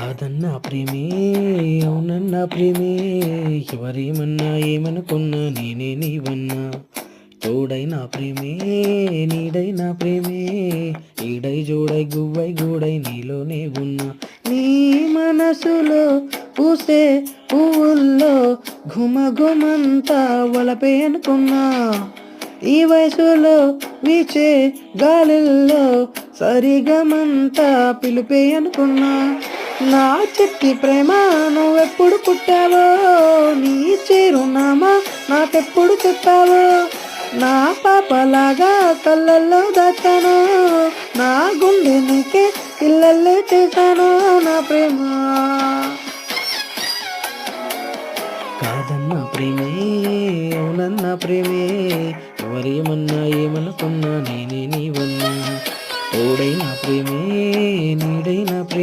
కాదన్న ప్రేమే అవునన్న ప్రేమే ఎవరేమన్నా ఏమనుకున్నా నేనే నీవన్నా తోడైన ప్రేమే నీడైన ప్రేమే ఈడై జోడై గువ్వై గూడై నీలోనే ఉన్నా నీ మనసులో పూసే పువ్వుల్లో ఘుమఘుమంతా వలపే అనుకున్నా ఈ వయసులో వీచే గాలిల్లో సరిగమంతా పిలిపే అనుకున్నా నా చిట్టి ప్రేమ నువ్వెప్పుడు పుట్టావో నీ చేరునామా నాకెప్పుడు చెప్పావో నా పాపలాగా కళ్ళల్లో దాచాను నా గుండె నీకే ఇళ్ళల్లో చేశాను నా ప్రేమ కాదన్న ప్రేమే అవునన్న ప్రేమే ఎవరేమన్నా ఏమనుకున్నా నేనే నీవన్నా తోడైన ప్రేమే నీడైన ప్రేమ